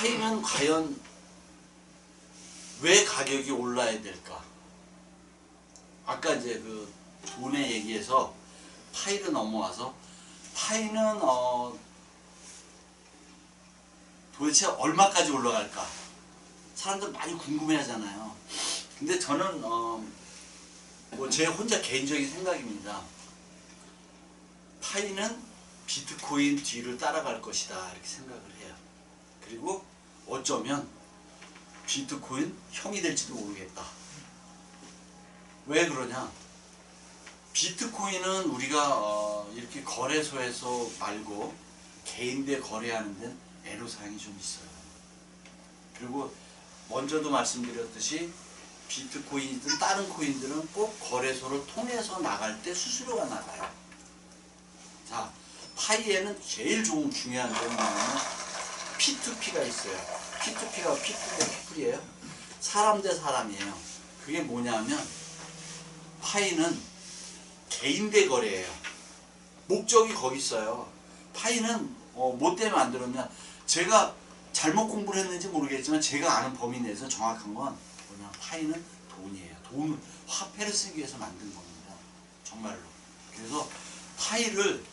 파이는 과연 왜 가격이 올라야 될까? 아까 이제 그 돈의 얘기에서 파이를 넘어와서 파이는 도대체 얼마까지 올라갈까? 사람들 많이 궁금해 하잖아요. 근데 저는 뭐 제 혼자 개인적인 생각입니다. 파이는 비트코인 뒤를 따라갈 것이다 이렇게 생각을 해요. 그리고 어쩌면 비트코인 형이 될지도 모르겠다. 왜 그러냐? 비트코인은 우리가 이렇게 거래소에서 말고 개인들 거래하는 데는 애로사항이 좀 있어요. 그리고 먼저도 말씀드렸듯이 비트코인이든 다른 코인들은 꼭 거래소를 통해서 나갈 때 수수료가 나가요. 자, 파이에는 제일 중요한 점은 뭐냐면 P2P가 있어요. P2P가 people 대 people이에요. 사람 대 사람이에요. 그게 뭐냐면 파이는 개인 대 거래예요. 목적이 거기 있어요. 파이는 뭐 때문에 만들었냐? 제가 잘못 공부를 했는지 모르겠지만 제가 아는 범위 내에서 정확한 건 뭐냐? 파이는 돈이에요. 돈을 화폐를 쓰기 위해서 만든 겁니다. 정말로. 그래서 파이를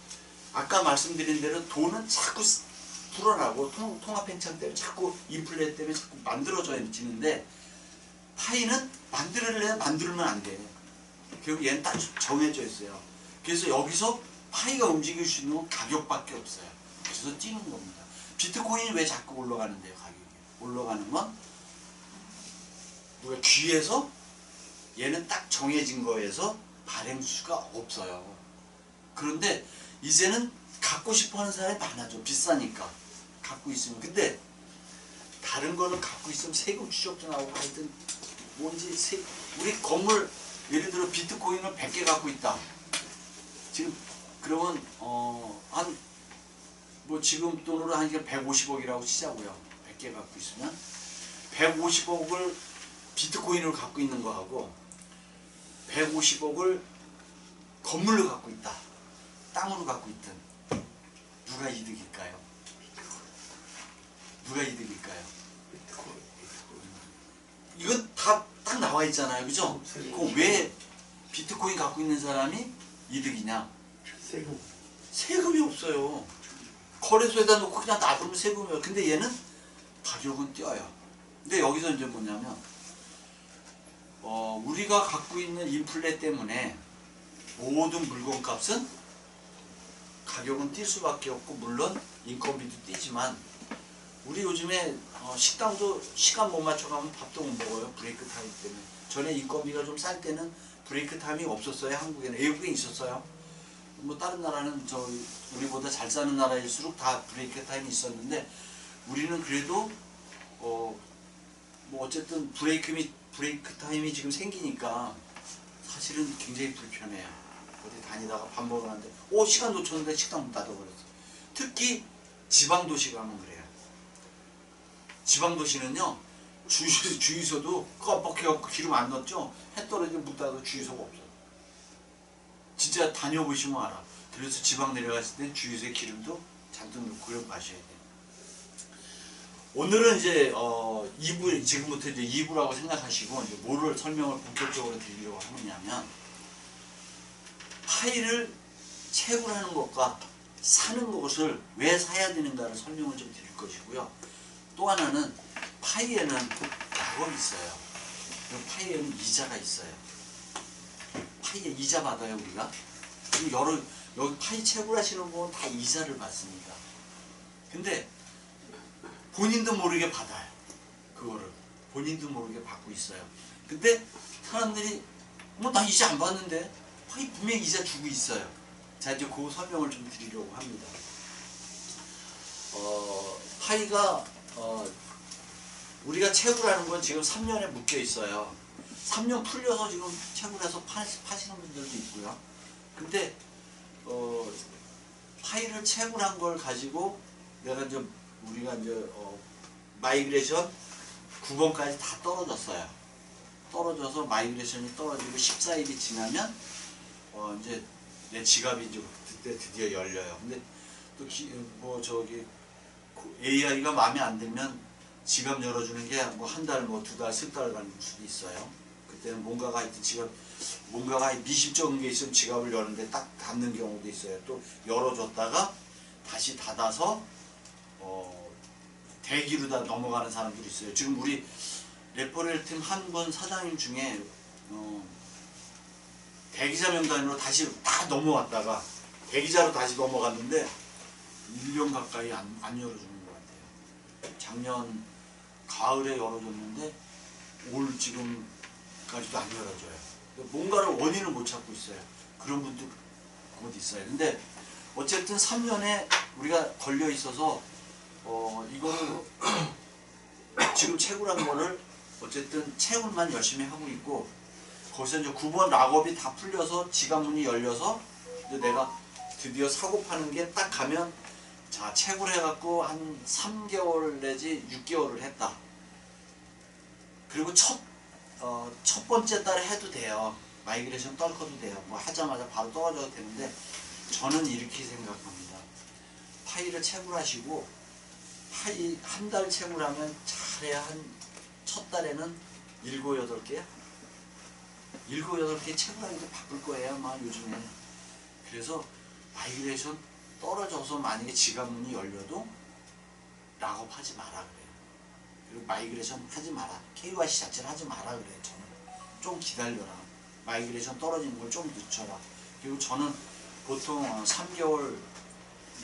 아까 말씀드린 대로 돈은 자꾸 불어나고 통합행착 때문에 자꾸 인플레 때문에 자꾸 만들어지는데 파이는 만들면 안 돼. 결국 얘는 딱 정해져 있어요. 그래서 여기서 파이가 움직일 수 있는 건 가격밖에 없어요. 그래서 뛰는 겁니다. 비트코인이 왜 자꾸 올라가는데요? 가격이 올라가는 건 누가 귀에서 얘는 딱 정해진 거에서 발행 수가 없어요. 그런데 이제는 갖고 싶어하는 사람이 많아져. 비싸니까 갖고 있으면. 근데 다른 거는 갖고 있으면 세금 추적도 나오고 하여튼 뭔지 우리 건물 예를 들어 비트코인을 100개 갖고 있다. 지금 그러면 뭐 지금 돈으로 한 게 150억이라고 치자고요. 100개 갖고 있으면 150억을 비트코인으로 갖고 있는 거하고 150억을 건물로 갖고 있다. 땅으로 갖고 있든 누가 이득일까요? 누가 이득일까요? 이건 다 딱 나와 있잖아요. 그죠? 그럼 왜 비트코인 갖고 있는 사람이 이득이냐? 세금이 없어요. 거래소에다 놓고 그냥 놔두면 세금이 없어요. 근데 얘는 가격은 뛰어요. 근데 여기서 이제 뭐냐면 우리가 갖고 있는 인플레 때문에 모든 물건 값은 가격은 뛸 수밖에 없고 물론 인건비도 뛰지만 우리 요즘에 식당도 시간 못 맞춰가면 밥도 못 먹어요. 브레이크 타임 때문에. 전에 인건비가 좀 쌀 때는 브레이크 타임이 없었어요. 한국에는. 외국에 있었어요. 뭐 다른 나라는 우리보다 잘 사는 나라일수록 다 브레이크 타임이 있었는데 우리는 그래도 뭐 어쨌든 브레이크 타임이 지금 생기니까 사실은 굉장히 불편해요. 어디 다니다가 밥 먹으러 가는데 시간 놓쳤는데 식당 문 닫아버렸어. 특히 지방도시 가면 그래요. 지방도시는요 주유소도 껌뻑해갖고 기름 안 넣었죠? 해 떨어지면 문 닫아도 주유소가 없어요. 진짜 다녀보시면 알아. 그래서 지방 내려갔을 때 주유소에 기름도 잔뜩 넣고 그걸 마셔야 돼요. 오늘은 이제 2부, 지금부터 이제 2부라고 생각하시고 이제 뭐를 설명을 본격적으로 드리려고 하느냐면 파이를 채굴하는 것과 사는 것을 왜 사야 되는가를 설명을 좀 드릴 것이고요. 또 하나는 파이에는 약업이 있어요. 그리고 파이에는 이자가 있어요. 파이에 이자 받아요 우리가. 그리고 여기 파이 채굴하시는 분은 다 이자를 받습니다. 근데 본인도 모르게 받아요. 그거를 본인도 모르게 받고 있어요. 근데 사람들이 뭐 나 이자 안 받는데 파이 분명히 이자 주고 있어요. 자 이제 그 설명을 좀 드리려고 합니다. 파이가 우리가 채굴하는 건 지금 3년에 묶여 있어요. 3년 풀려서 지금 채굴해서 파시는 분들도 있고요. 근데 파이를 채굴한 걸 가지고 내가 이제 우리가 이제 마이그레이션 9번까지 다 떨어졌어요. 떨어져서 마이그레이션이 떨어지고 14일이 지나면 이제 내 지갑이 이제 그때 드디어 열려요. 근데 또 AI가 마음에 안 들면 지갑 열어주는 게 뭐 한 달, 뭐 2달, 3달 가는 수도 있어요. 그때는 뭔가가 하여튼 지갑, 뭔가가 미심쩍은 게 있으면 지갑을 여는데 딱 닫는 경우도 있어요. 또 열어줬다가 다시 닫아서 대기로 다 넘어가는 사람들이 있어요. 지금 우리 레퍼렐 팀 한 분 사장님 중에 대기자 명단으로 다시 다 넘어왔다가 대기자로 다시 넘어갔는데 1년 가까이 안 열어주는 것 같아요. 작년 가을에 열어줬는데 올 지금까지도 안 열어줘요. 뭔가를 원인을 못 찾고 있어요. 그런 분도 곧 있어요. 근데 어쨌든 3년에 우리가 걸려 있어서 이거를 지금 채굴한 거를 어쨌든 채굴만 열심히 하고 있고, 거기서 이제 9번 락업이 다 풀려서 지갑문이 열려서 이제 내가 드디어 사고 파는 게 딱 가면, 자, 채굴해갖고 한 3개월 내지 6개월을 했다. 그리고 첫 번째 달에 해도 돼요. 마이그레이션 떨궈도 돼요. 뭐 하자마자 바로 떨어져도 되는데, 저는 이렇게 생각합니다. 파일을 채굴하시고, 파일 한 달 채굴하면 잘해야 한 첫 달에는 7, 8개? 7, 8개 채굴하기도 바쁠 거예요, 아마 요즘에. 그래서 마이그레이션 떨어져서 만약에 지갑문이 열려도 락업하지 마라 그래요. 그리고 마이그레이션 하지 마라. KYC 자체를 하지 마라 그래요. 저는 좀 기다려라. 마이그레이션 떨어지는 걸 좀 늦춰라. 그리고 저는 보통 3개월에서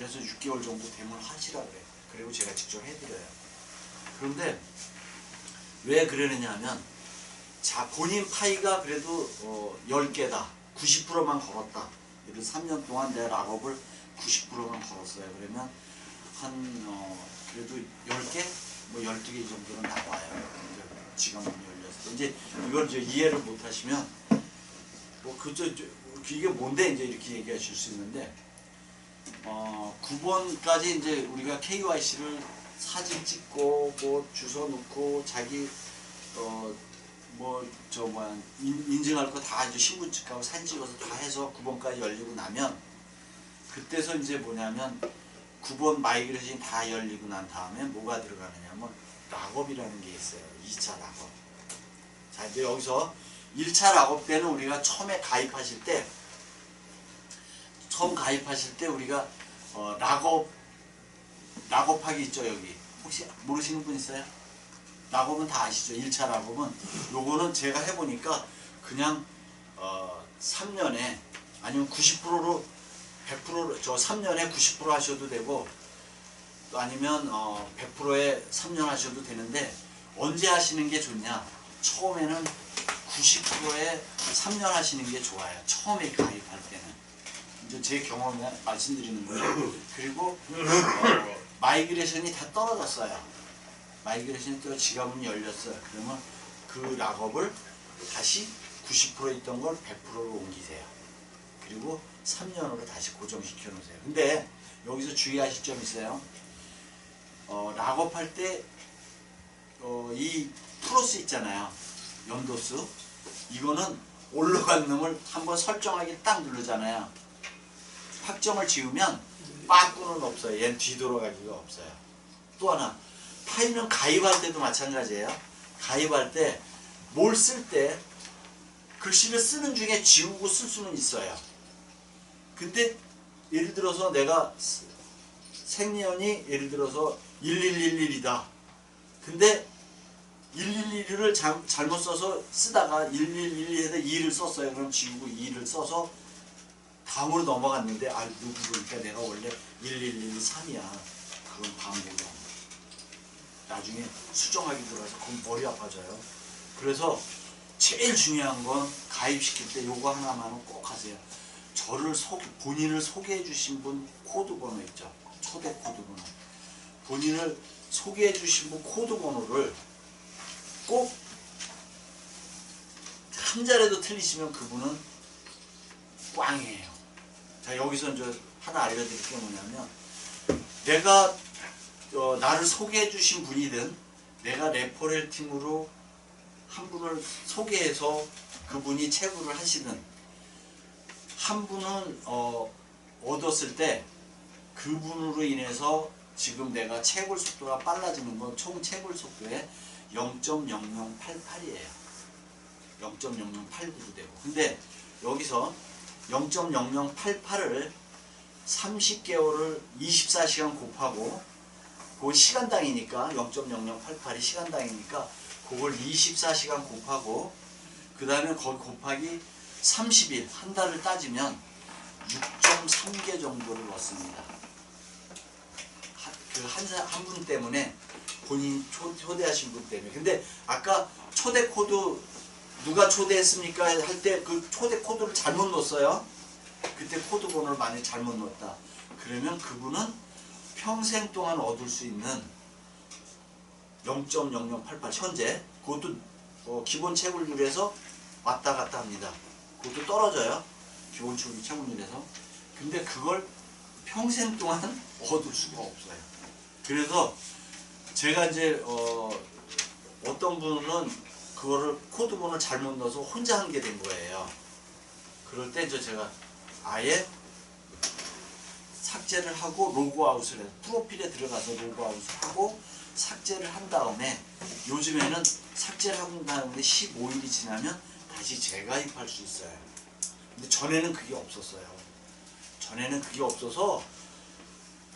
6개월 정도 되면 하시라 그래요. 그리고 제가 직접 해드려요. 그런데 왜 그러느냐 하면, 자, 본인 파이가 그래도 10개다. 90%만 걸었다. 예를 들어 3년 동안 내 락업을 90%만 걸었어요. 그러면 그래도 10개? 뭐 12개 정도는 나와요. 지갑문이 열렸을 때. 이제 이걸 이제 이해를 못 하시면, 이게 뭔데? 이제 이렇게 얘기하실 수 있는데, 9번까지 이제 우리가 KYC를 사진 찍고, 뭐 주소 넣고, 자기, 인증할 거 다 이제 신분증하고 사진 찍어서 다 해서 9번까지 열리고 나면, 그때서 이제 뭐냐면, 9번 마이그레이션이 다 열리고 난 다음에 뭐가 들어가느냐면, 락업이라는 게 있어요. 2차 락업. 자, 이제 여기서 1차 락업 때는 우리가 처음 가입하실 때 우리가 락업하기 있죠. 여기 혹시 모르시는 분 있어요? 락업은 다 아시죠? 1차 락업은 요거는 제가 해보니까 그냥 3년에 아니면 90%로 100%로 3년에 90% 하셔도 되고, 또 아니면 100%에 3년 하셔도 되는데, 언제 하시는 게 좋냐? 처음에는 90%에 3년 하시는 게 좋아요. 처음에 가입할 때는. 이제 제 경험을 말씀드리는 거예요. 그리고 마이그레이션이 다 떨어졌어요. 마이그레이션이 또 지갑문이 열렸어요. 그러면 그 락업을 다시 90% 있던 걸 100%로 옮기세요. 그리고 3년으로 다시 고정시켜 놓으세요. 근데 여기서 주의하실 점이 있어요. 락업할 때 이 플러스 있잖아요. 연도수. 이거는 올라간 놈을 한번 설정하기 딱 누르잖아요. 확정을 지우면 빠꾸는 없어요. 얘는 뒤돌아가기가 없어요. 또 하나, 파일은 가입할 때도 마찬가지예요. 가입할 때 뭘 쓸 때 글씨를 쓰는 중에 지우고 쓸 수는 있어요. 근데 예를 들어서 내가 생년이 예를 들어서 1111이다. 근데 1111을 잘못 써서 쓰다가 1112에다 2를 썼어요. 그럼 지우고 2를 써서 다음으로 넘어갔는데, 누구 보니까 내가 원래 1113이야. 그건 반복이야. 나중에 수정하기 들어가서 그건 머리 아파져요. 그래서 제일 중요한 건 가입시킬 때 요거 하나만은 꼭 하세요. 본인을 소개해 주신 분 코드 번호 있죠. 초대 코드 번호. 본인을 소개해 주신 분 코드 번호를 꼭 한 자리도 틀리시면 그분은 꽝이에요. 자, 여기서 이제 하나 알려드릴 게 뭐냐면, 내가 나를 소개해 주신 분이든, 내가 레퍼렐 팀으로 한 분을 소개해서 그분이 채굴을 하시든, 한 분은 얻었을 때 그분으로 인해서 지금 내가 채굴 속도가 빨라지는 건 총 채굴 속도의 0.0088이에요. 0.0089도 되고. 근데 여기서 0.0088을 30개월을 24시간 곱하고 그 시간당이니까 0.0088이 시간당이니까 그걸 24시간 곱하고 그 다음에 거기 곱하기 30일 한 달을 따지면 6.3개 정도를 넣습니다. 한 분 때문에 본인 초대하신 분 때문에. 근데 아까 초대 코드 누가 초대했습니까? 할 때 그 초대 코드를 잘못 넣었어요. 그때 코드 번호를 많이 잘못 넣었다. 그러면 그분은 평생 동안 얻을 수 있는 0.0088 현재 그것도 기본 채굴률에서 왔다 갔다 합니다. 그것도 떨어져요. 기본 채굴률에서. 근데 그걸 평생 동안 얻을 수가 없어요. 그래서 제가 이제 어떤 분은 그거를 코드 번호를 잘못 넣어서 혼자 한 게 된 거예요. 그럴 때 제가 아예 삭제를 하고 로그아웃을 해요. 프로필에 들어가서 로그아웃을 하고 삭제를 한 다음에 요즘에는 삭제를 한 다음에 15일이 지나면 다시 재가입할 수 있어요. 근데 전에는 그게 없었어요. 전에는 그게 없어서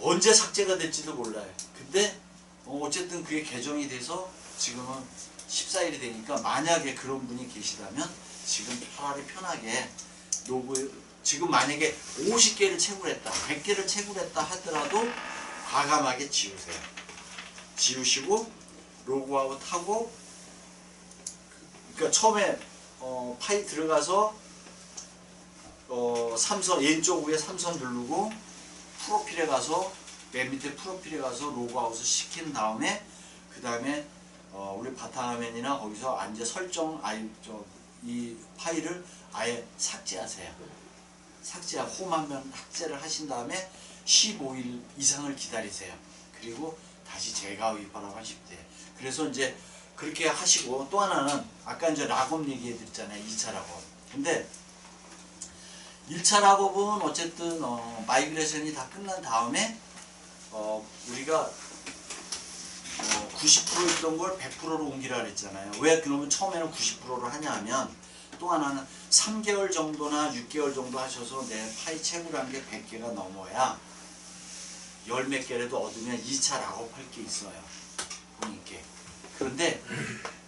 언제 삭제가 될지도 몰라요. 근데 어쨌든 그게 개정이 돼서 지금은 14일이 되니까 만약에 그런 분이 계시다면 지금 차라리 편하게 지금 만약에 50개를 채굴했다 100개를 채굴했다 하더라도 과감하게 지우세요. 지우시고 로그아웃하고 그러니까 처음에 파일 들어가서 삼선 왼쪽 위에 삼선 누르고 프로필에 가서 맨 밑에 프로필에 가서 로그아웃을 시킨 다음에 그 다음에 우리 바탕화면이나 거기서 앉아 설정 이 파일을 아예 삭제하세요. 홈화면 삭제를 하신 다음에 15일 이상을 기다리세요. 그리고 다시 재가입하라고 하시면 돼요. 그래서 이제 그렇게 하시고 또 하나는 아까 이제 락업 얘기해 드렸잖아요. 2차 락업. 근데 1차 락업은 어쨌든 마이그레이션이 다 끝난 다음에 우리가 90% 있던 걸 100%로 옮기라 그랬잖아요. 왜 그러면 처음에는 90%를 하냐 하면 또 하나는 3개월 정도나 6개월 정도 하셔서 내 파이 채굴한 게 100개가 넘어야 열 몇 개라도 얻으면 2차 락업할 게 있어요. 본인께. 그런데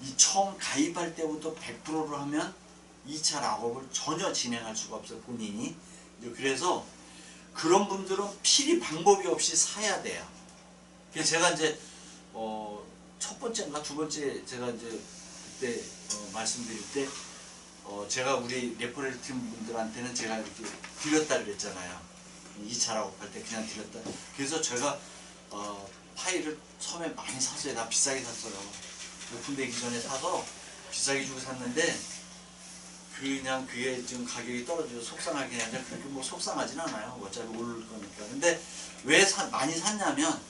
이 처음 가입할 때부터 100%로 하면 2차 락업을 전혀 진행할 수가 없어요. 본인이. 그래서 그런 분들은 필히 방법이 없이 사야 돼요. 그래서 제가 이제 첫 번째인가 두 번째 제가 이제 그때 말씀드릴 때 제가 우리 레퍼럴 팀 분들한테는 제가 이렇게 드렸다 그랬잖아요. 2차 락업할 때 그냥 드렸다. 그래서 제가 파일을 처음에 많이 샀어요. 나 비싸게 샀어요. 오픈되기 전에 사서 비싸게 주고 샀는데 그냥 그게 지금 가격이 떨어져서 속상하긴 하죠. 그렇게 뭐 속상하진 않아요. 어차피 오를 거니까. 근데 왜 많이 샀냐면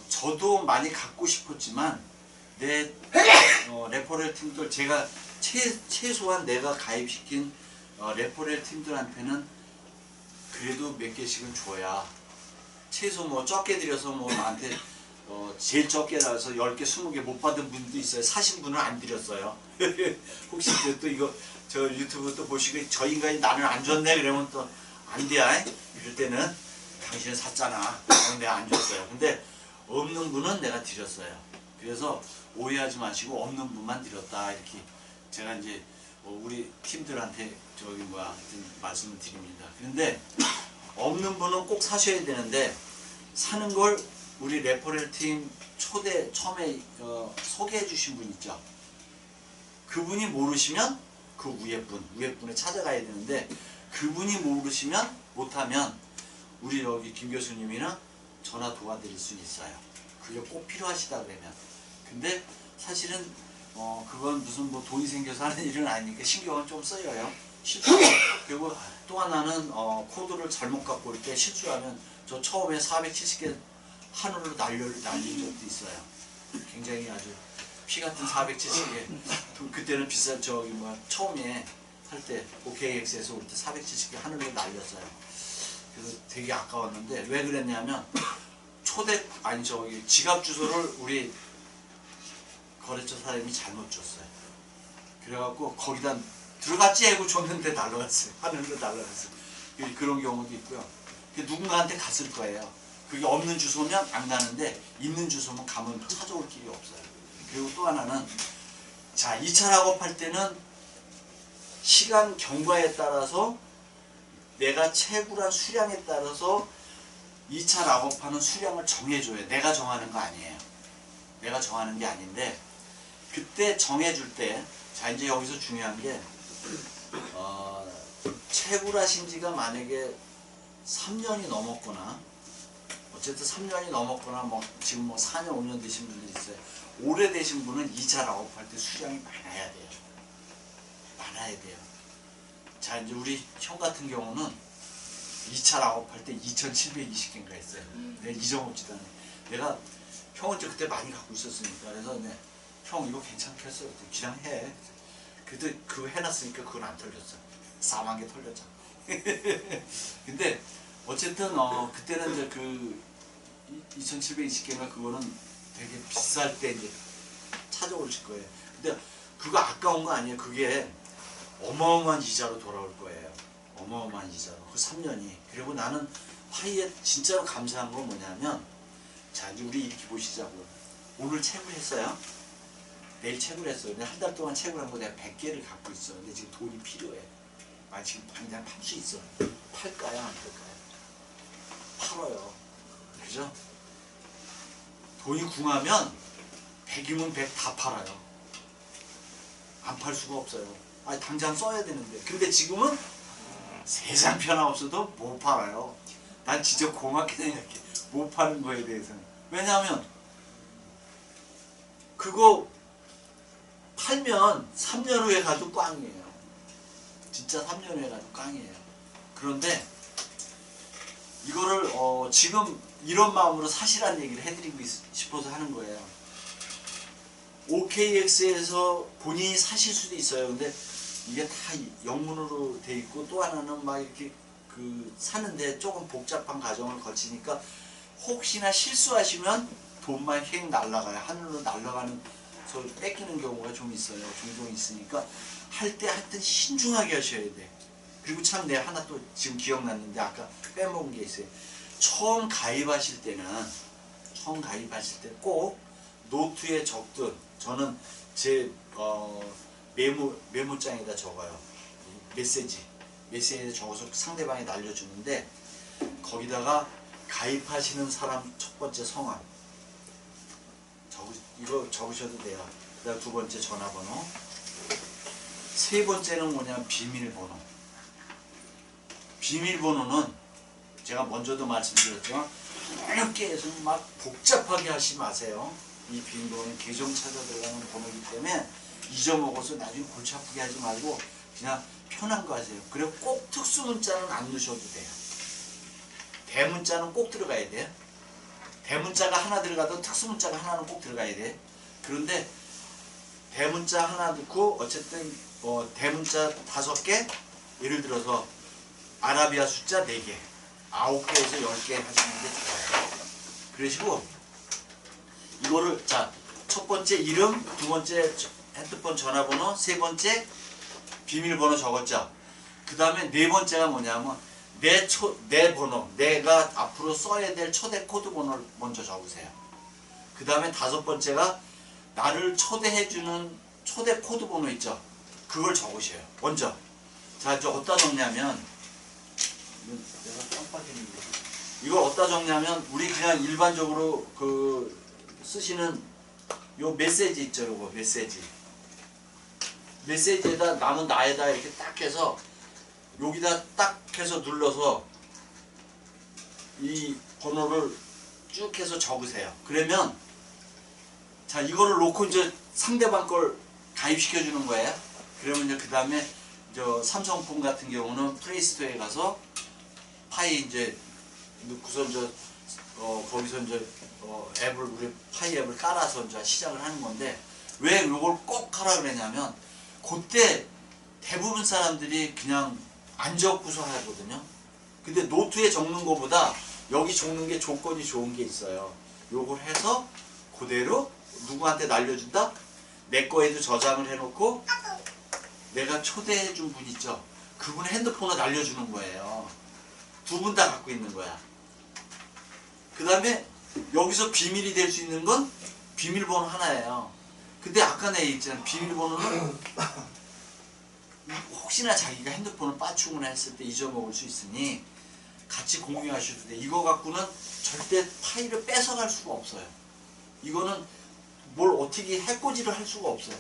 저도 많이 갖고 싶었지만 내 레퍼럴 팀들 제가 최소한 내가 가입시킨 레퍼럴 팀들한테는 그래도 몇 개씩은 줘야 최소 뭐 적게 드려서 뭐 나한테 제일 적게 나와서 10개, 20개 못 받은 분도 있어요. 사신 분은 안 드렸어요. 혹시 또 이거 저 유튜브 또 보시고 저 인간이 나는 안 줬네 그러면 또 안 돼야 그럴 때는 당신은 샀잖아. 내가 안 줬어요. 근데 없는 분은 내가 드렸어요. 그래서 오해하지 마시고 없는 분만 드렸다 이렇게 제가 이제 우리 팀들한테 하여튼 말씀을 드립니다. 그런데 없는 분은 꼭 사셔야 되는데 사는 걸 우리 레퍼럴 팀 처음에 소개해 주신 분 있죠. 그분이 모르시면 그 위에 분에 찾아가야 되는데 그분이 모르시면 못하면 우리 여기 김 교수님이나 전화 도와드릴 수 있어요. 그게 꼭 필요하시다 그러면. 근데 사실은 그건 무슨 뭐 돈이 생겨서 하는 일은 아니니까 신경을 좀 써요. 실수. 그리고 또 하나는 코드를 잘못 갖고 올 때 실수하면 저 처음에 470개 하늘로 날린 적도 있어요. 굉장히 아주 피 같은 470개. 그때는 비싼 처음에 할 때 OKX에서 올 때 470개 하늘로 날렸어요. 그래서 되게 아까웠는데 왜 그랬냐면 지갑 주소를 우리 거래처 사람이 잘못 줬어요. 그래갖고 거기다 들어갔지 하고 줬는데 날라갔어요. 하늘로 날라갔어요. 그런 경우도 있고요. 누군가한테 갔을 거예요. 그게 없는 주소면 안 가는데 있는 주소면 가면 찾아올 길이 없어요. 그리고 또 하나는 자 2차 작업할 때는 시간 경과에 따라서 내가 채굴한 수량에 따라서 2차 작업하는 수량을 정해줘요. 내가 정하는 거 아니에요. 내가 정하는 게 아닌데 그때 정해줄 때 자 이제 여기서 중요한 게 채굴하신 지가 만약에 3년이 넘었거나 어쨌든 3년이 넘었거나 뭐 지금 뭐 4년 5년 되신 분들이 있어요. 오래되신 분은 2차 작업할 때 수량이 많아야 돼요. 많아야 돼요. 자 이제 우리 형 같은 경우는 2차 작업할 때 2720개인가 했어요. 내가 잊어먹지도 않네. 내가 형은 이제 그때 많이 갖고 있었으니까 그래서 네, 형 이거 괜찮겠어? 그냥 해. 그때 그거 해놨으니까 그건 안 털렸어. 4만 개 털렸잖아. 근데 어쨌든 그때는 이제 그 2720개인가 그거는 되게 비쌀 때 이제 찾아오실 거예요. 근데 그거 아까운 거 아니에요. 그게 어마어마한 이자로 돌아올 거예요. 어마어마한 이자로. 그 3년이. 그리고 나는 화이에 진짜로 감사한 건 뭐냐면 자 이제 우리 이렇게 보시자고요. 오늘 채굴했어요. 내일 채굴했어요. 근데 한 달 동안 채굴한 거 내가 100개를 갖고 있어. 근데 지금 돈이 필요해. 지금 당장 팔 수 있어. 팔까요? 안 팔까요? 팔아요. 그죠? 돈이 궁하면 100이면 100 다 팔아요. 안 팔 수가 없어요. 당장 써야 되는데. 근데 지금은 세상 편하 없어도 못 팔아요. 난 진짜 고맙게 생각해. 못 파는 거에 대해서는. 왜냐하면 그거 팔면 3년 후에 가도 꽝이에요. 진짜 3년 후에 가도 꽝이에요. 그런데 이거를 지금 이런 마음으로 사실한 얘기를 해드리고 싶어서 하는 거예요. OKX에서 본인이 사실 수도 있어요. 근데 이게 다 영문으로 돼 있고 또 하나는 막 이렇게 사는데 조금 복잡한 과정을 거치니까 혹시나 실수하시면 돈만 휙 날아가요. 하늘로 날아가는 소리 뺏기는 경우가 좀 있어요. 종종 있으니까 할 때 하여튼 신중하게 하셔야 돼. 그리고 참 내가 하나 또 지금 기억났는데 아까 빼먹은 게 있어요. 처음 가입하실 때 꼭 노트에 적든 저는 제 메모장에다 적어요. 메시지에 적어서 상대방이 날려주는데 거기다가 가입하시는 사람 첫 번째 성함 이거 적으셔도 돼요. 그다음 두 번째 전화번호, 세 번째는 뭐냐면 비밀번호. 비밀번호는 제가 먼저도 말씀드렸지만 어렵게 해서 막 복잡하게 하지 마세요. 이 비밀번호는 계정 찾아 들어가는 번호이기 때문에 잊어먹어서 나중에 골치 아프게 하지 말고 그냥 편한 거 하세요. 그리고 꼭 특수문자는 안 넣으셔도 돼요. 대문자는 꼭 들어가야 돼요. 대문자가 하나 들어가도 특수문자가 하나는 꼭 들어가야 돼. 그런데 대문자 하나 넣고 어쨌든 대문자 5개 예를 들어서 아라비아 숫자 4개 9개에서 10개 하시는 게 좋아요. 그러시고 이거를 자 첫 번째 이름, 두 번째 핸드폰 전화번호, 세 번째 비밀번호 적었죠. 그 다음에 네 번째가 뭐냐면 내 번호, 내가 앞으로 써야 될 초대 코드 번호를 먼저 적으세요. 그 다음에 5번째가 나를 초대해주는 초대 코드 번호 있죠. 그걸 적으셔요. 먼저. 자, 이제 어디다 적냐면 내가 깜빡했는데 이걸 어디다 적냐면 우리 그냥 일반적으로 쓰시는 요 메시지 있죠. 요거 메시지에다 남은 나에다 이렇게 딱 해서 여기다 딱 해서 눌러서 이 번호를 쭉 해서 적으세요. 그러면 자 이거를 놓고 이제 상대방 걸 가입시켜 주는 거예요. 그러면 이제 그 다음에 삼성폰 같은 경우는 플레이스토어에 가서 파이 이제 넣고서 거기서 이제 우리 파이 앱을 깔아서 이제 시작을 하는 건데 왜 이걸 꼭 하라 그러냐면 그때 대부분 사람들이 그냥 안 적고서 하거든요. 근데 노트에 적는 것보다 여기 적는 게 조건이 좋은 게 있어요. 요걸 해서 그대로 누구한테 날려준다? 내 거에도 저장을 해놓고 내가 초대해준 분 있죠? 그분 핸드폰으로 날려주는 거예요. 두 분 다 갖고 있는 거야. 그 다음에 여기서 비밀이 될 수 있는 건 비밀번호 하나예요. 근데 아까 내가 얘기했잖아. 비밀번호는 혹시나 자기가 핸드폰을 빠충을 했을 때 잊어먹을 수 있으니 같이 공유하셔도 돼. 이거 갖고는 절대 파일을 뺏어갈 수가 없어요. 이거는 뭘 어떻게 해코지를 할 수가 없어요.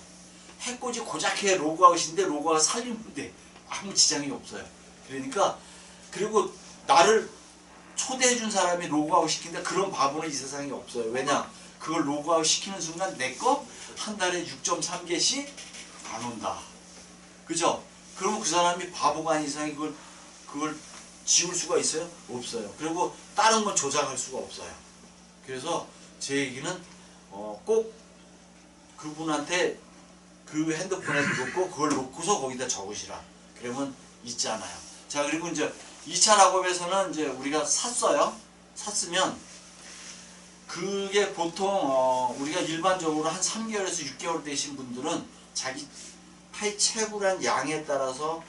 해코지 고작 해 로그아웃인데 로그아웃 살리면 돼. 아무 지장이 없어요. 그러니까 그리고 나를 초대해준 사람이 로그아웃 시킨다. 그런 바보는 이 세상에 없어요. 왜냐? 그걸 로그아웃 시키는 순간 내 거 한 달에 6.3개씩 안 온다. 그죠? 그러면 그 사람이 바보가 아닌 이상에 그걸 지울 수가 있어요? 없어요. 그리고 다른 건 조작할 수가 없어요. 그래서 제 얘기는 꼭 그분한테 그 핸드폰에 놓고 그걸 놓고서 거기다 적으시라. 그러면 있잖아요. 자, 그리고 이제 2차 작업에서는 이제 우리가 샀어요. 샀으면 그게 보통 우리가 일반적으로 한 3개월에서 6개월 되신 분들은 자기 파이 채굴한 양에 따라서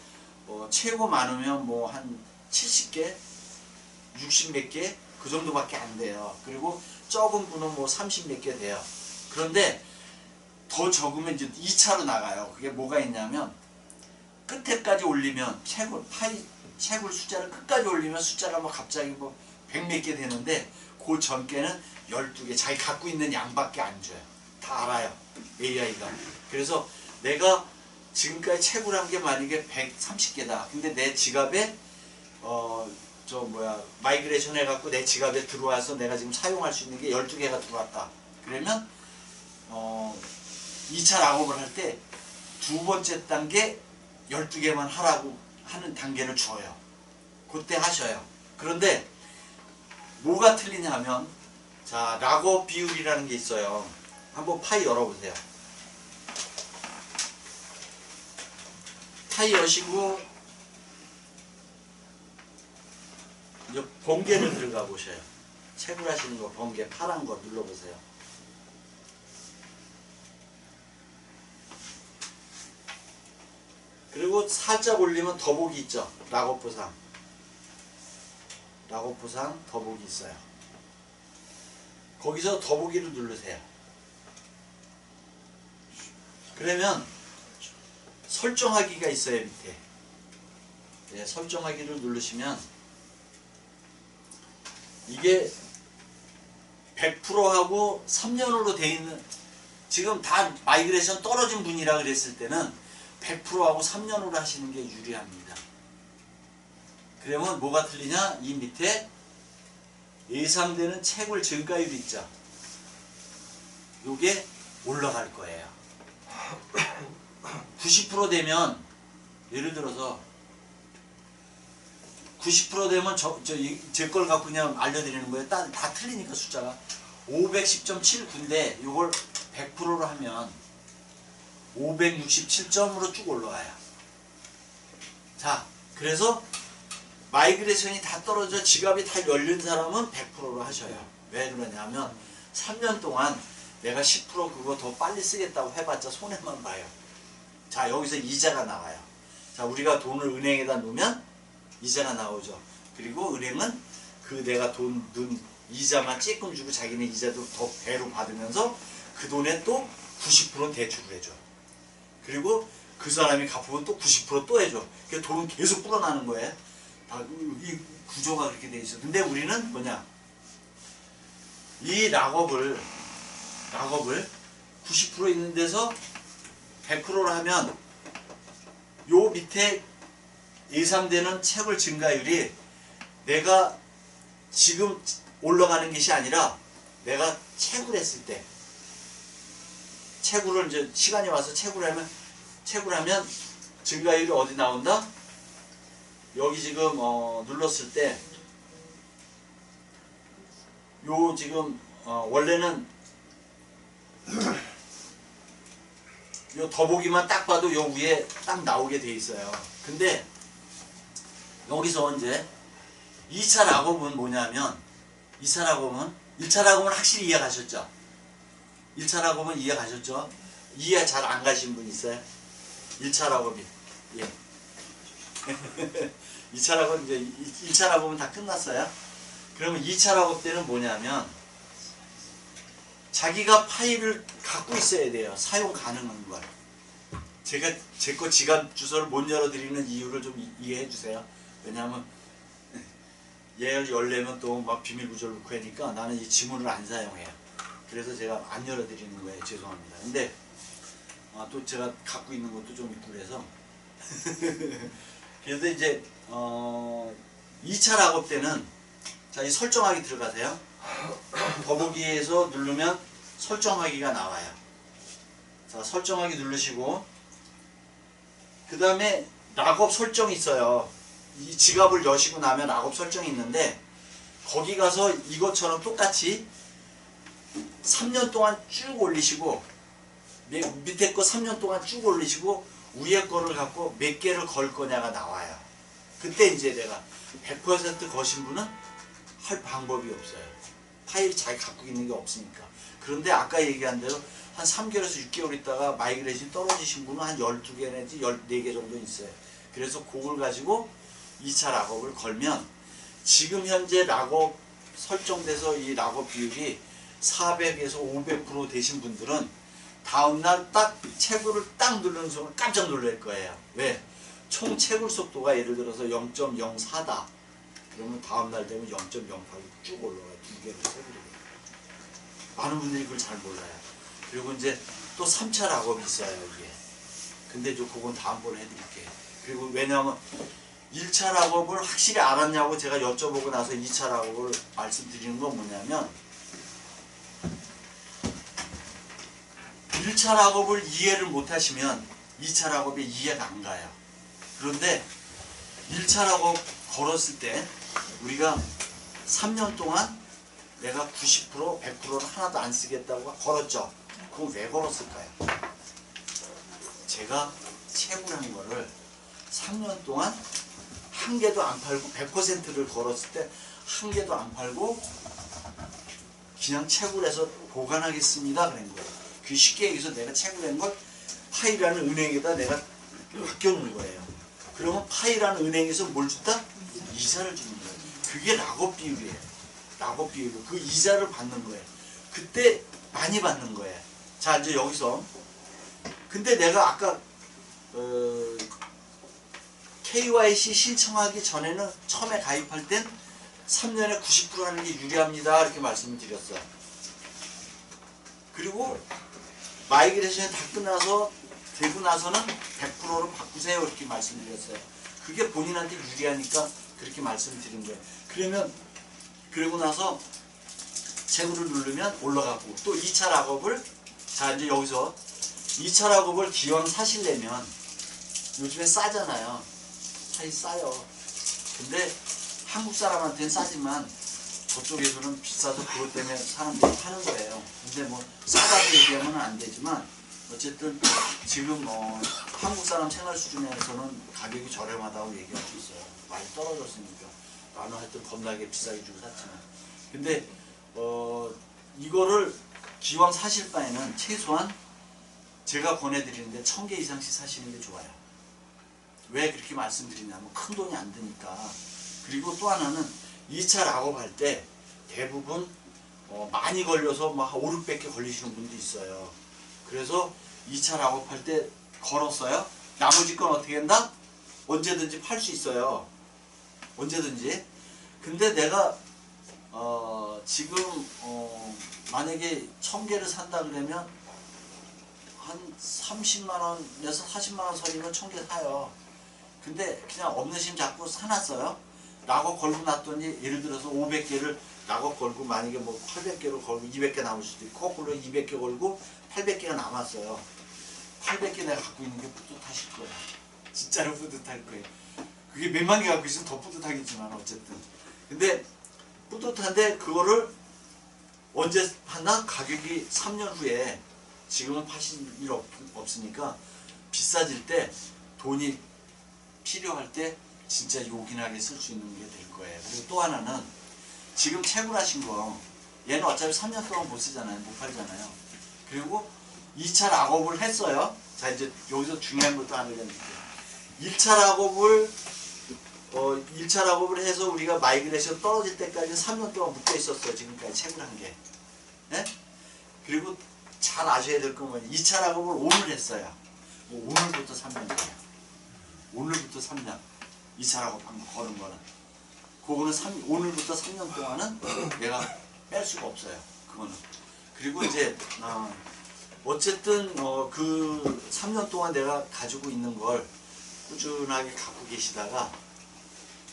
최고 많으면 뭐 한 70개, 60 몇 개 그 정도밖에 안 돼요. 그리고 적은 분은 뭐 30 몇 개 돼요. 그런데 더 적으면 이제 2차로 나가요. 그게 뭐가 있냐면 끝에까지 올리면 채굴 숫자를 끝까지 올리면 숫자가 뭐 갑자기 뭐 100 몇 개 되는데 그 전께는 12개 자기 갖고 있는 양밖에 안 줘요. 다 알아요. AI가. 그래서 내가 지금까지 채굴한 게 만약에 130개다. 근데 내 지갑에 마이그레이션 해갖고 내 지갑에 들어와서 내가 지금 사용할 수 있는 게 12개가 들어왔다. 그러면 2차 작업을 할 때 두 번째 단계 12개만 하라고 하는 단계를 줘요. 그때 하셔요. 그런데 뭐가 틀리냐 하면 자, 락업 비율이라는 게 있어요. 한번 파이 열어보세요. 파이 여시고 이제 번개를 들어가 보셔요. 채굴하시는 거 번개 파란 거 눌러보세요. 그리고 살짝 올리면 더보기 있죠. 락업 보상. 락업 보상 더보기 있어요. 거기서 더보기를 누르세요. 그러면 설정하기가 있어요. 밑에. 네, 설정하기를 누르시면 이게 100%하고 3년으로 돼 있는 지금 다 마이그레이션 떨어진 분이라 그랬을 때는 100%하고 3년으로 하시는 게 유리합니다. 그러면 뭐가 틀리냐? 이 밑에 예상되는 채굴 증가율 있죠. 요게 올라갈 거예요. 90% 되면 예를 들어서 90% 되면 제 걸 갖고 그냥 알려드리는 거예요. 다 틀리니까 숫자가 510.79인데 요걸 100%로 하면 567점으로 쭉 올라가요. 자, 그래서 마이그레이션이 다 떨어져 지갑이 다 열린 사람은 100%로 하셔요. 왜 그러냐면 3년 동안 내가 10% 그거 더 빨리 쓰겠다고 해봤자 손해만 봐요. 자, 여기서 이자가 나와요. 자, 우리가 돈을 은행에다 놓으면 이자가 나오죠. 그리고 은행은 그 내가 돈 넣은 이자만 조금 주고 자기네 이자도 더 배로 받으면서 그 돈에 또 90% 대출을 해줘. 그리고 그 사람이 갚으면 또 90% 또 해줘. 그러니까 돈은 계속 불어나는 거예요. 이 구조가 그렇게 돼 있어. 근데 우리는 뭐냐? 이 락업을 90% 있는 데서 100%로 하면 요 밑에 예상되는 채굴 증가율이 내가 지금 올라가는 것이 아니라 내가 채굴했을 때 채굴을 이제 시간이 와서 채굴하면 증가율이 어디 나온다? 여기 지금 눌렀을 때 요 지금 원래는 요 더보기만 딱 봐도 요 위에 딱 나오게 돼 있어요. 근데 여기서 이제 2차 락업은 뭐냐면 2차 작업은 1차 작업은 확실히 이해 가셨죠? 1차 작업은 이해 가셨죠? 이해 잘 안 가신 분 있어요? 1차 작업이. 예. 2차 작업 이제 1차 작업은 다 끝났어요. 그러면 2차 작업 때는 뭐냐면 자기가 파일을 갖고 있어야 돼요. 사용 가능한 걸. 제가 제 거 지갑 주소를 못 열어드리는 이유를 좀 이해해 주세요. 왜냐하면 얘를 열려면 또 막 비밀 구조를 넣고 하니까 나는 이 지문을 안 사용해요. 그래서 제가 안 열어드리는 거예요. 죄송합니다. 근데 또 제가 갖고 있는 것도 좀 있고 그래서 그래서 이제 2차 작업 때는 자, 이 설정하기 들어가세요. 더보기에서 누르면 설정하기가 나와요. 자, 설정하기 누르시고 그 다음에 락업 설정이 있어요. 이 지갑을 여시고 나면 락업 설정이 있는데 거기 가서 이것처럼 똑같이 3년 동안 쭉 올리시고 밑에 거 3년 동안 쭉 올리시고 위에 거를 갖고 몇 개를 걸 거냐가 나와요. 그때 이제 내가 100% 거신 분은 할 방법이 없어요. 파일이 자기 갖고 있는 게 없으니까. 그런데 아까 얘기한 대로 한 3개월에서 6개월 있다가 마이그레이션이 떨어지신 분은 한 12개 내지 14개 정도 있어요. 그래서 그걸 가지고 2차 락업을 걸면 지금 현재 락업 설정돼서 이 락업 비율이 400에서 500% 되신 분들은 다음날 딱 채굴을 딱 누르는 순간 깜짝 놀랄 거예요. 왜? 총 채굴 속도가 예를 들어서 0.04다. 그러면 다음날 되면 0.08로 쭉 올라가요. 2개를 채굴이. 많은 분들이 그걸 잘 몰라요. 그리고 이제 또 3차 락업이 있어요. 이게. 근데 그건 다음번에 해드릴게요. 그리고 왜냐하면 1차 락업을 확실히 알았냐고 제가 여쭤보고 나서 2차 락업을 말씀드리는 건 뭐냐면 1차 락업을 이해를 못하시면 2차 락업이 이해가 안 가요. 그런데 1차 락업 걸었을 때 우리가 3년 동안 내가 90% 100%를 하나도 안 쓰겠다고 걸었죠. 그건 왜 걸었을까요? 제가 채굴한 거를 3년 동안 한 개도 안 팔고 100%를 걸었을 때 한 개도 안 팔고 그냥 채굴해서 보관하겠습니다 그런 거예요. 그 쉽게 얘기해서 내가 채굴한 걸 파이라는 은행에다 내가 맡겨놓은 거예요. 그러면 파이라는 은행에서 뭘 줬다? 이자를 주는 거예요. 그게 락업 비율이에요. 락업 비율로 그 이자를 받는 거예요. 그때 많이 받는 거예요. 자 이제 여기서 근데 내가 아까 KYC 신청하기 전에는 처음에 가입할 땐 3년에 90% 하는 게 유리합니다 이렇게 말씀을 드렸어요. 그리고 마이그레이션이 다 끝나서 되고 나서는 100%로 바꾸세요 이렇게 말씀드렸어요. 그게 본인한테 유리하니까 그렇게 말씀드린 거예요. 그러면 그러고 나서 채굴을 누르면 올라가고 또 2차 락업을 자 이제 여기서 2차 락업을 기왕 사시려면 요즘에 싸잖아요. 차이 싸요. 근데 한국 사람한테는 싸지만 저쪽에서는 비싸서 그것 때문에 사람들이 파는 거예요. 근데 뭐 싸다고 얘기하면 안 되지만 어쨌든 지금 한국 사람 생활 수준에서는 가격이 저렴하다고 얘기할 수 있어요. 많이 떨어졌으니까. 나는 하여튼 겁나게 비싸게 주고 샀지만. 근데 이거를 기왕 사실 바에는 최소한 제가 권해드리는데 1000개 이상씩 사시는 게 좋아요. 왜 그렇게 말씀드리냐면 큰 돈이 안 드니까. 그리고 또 하나는 2차 락업할 때 대부분 많이 걸려서 막 5, 600개 걸리시는 분도 있어요. 그래서 2차 락업할 때 걸었어요. 나머지 건 어떻게 한다? 언제든지 팔 수 있어요. 언제든지. 근데 내가 지금 만약에 1000개를 산다 그러면 한 30만원에서 40만원 선이면 1000개 사요. 근데 그냥 없는 심 잡고 사놨어요. 락업 걸고 놨더니 예를 들어서 500개를 락업 걸고 만약에 뭐 800개를 걸고 200개 남을 수도 있고 거꾸로 200개 걸고 800개가 남았어요. 800개 내가 갖고 있는 게 뿌듯하실 거예요. 진짜로 뿌듯할 거예요. 그게 몇만 개 갖고 있으면 더 뿌듯하겠지만 어쨌든. 근데 뿌듯한데 그거를 언제 하나? 가격이 3년 후에 지금은 파실 일 없으니까 비싸질 때 돈이 필요할 때 진짜 요긴하게 쓸 수 있는 게 될 거예요. 그리고 또 하나는 지금 채굴하신 거 얘는 어차피 3년 동안 못 쓰잖아요. 못 팔잖아요. 그리고 2차 락업을 했어요. 자, 이제 여기서 중요한 것도 하나 드릴게요. 1차 락업을 해서 우리가 마이그레이션 떨어질 때까지 3년 동안 묶여 있었어요. 지금까지 채굴한 게. 예? 그리고 잘 아셔야 될 건 뭐냐. 2차 락업을 오늘 했어요. 뭐 오늘부터 3년이에요. 오늘부터 3년. 2차 락업 거는 거는. 그거는 오늘부터 3년 동안은 내가 뺄 수가 없어요. 그거는. 그리고 이제 어쨌든 그 3년 동안 내가 가지고 있는 걸 꾸준하게 갖고 계시다가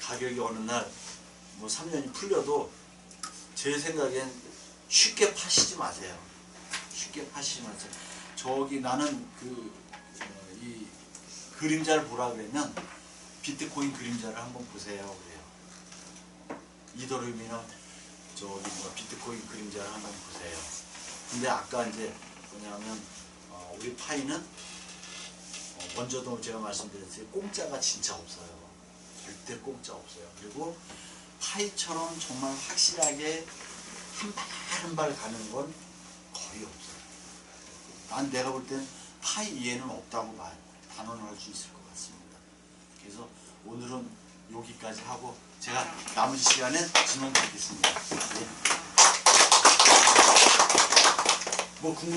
가격이 어느 날 뭐 3년이 풀려도 제 생각엔 쉽게 파시지 마세요. 쉽게 파시지 마세요. 저기 나는 이 그림자를 보라 그러면 비트코인 그림자를 한번 보세요. 그래요. 이더리움이나 저기 비트코인 그림자를 한번 보세요. 근데 아까 이제 뭐냐면 우리 파이는 먼저도 제가 말씀드렸듯이 공짜가 진짜 없어요. 절대 공짜 없어요. 그리고 파이처럼 정말 확실하게 한 발 한 발 가는 건 거의 없어요. 난 내가 볼 때는 파이 이해는 없다고 단언할 수 있을 것 같습니다. 그래서 오늘은 여기까지 하고 제가 나머지 시간에 질문 받겠습니다. 네. 뭐 궁금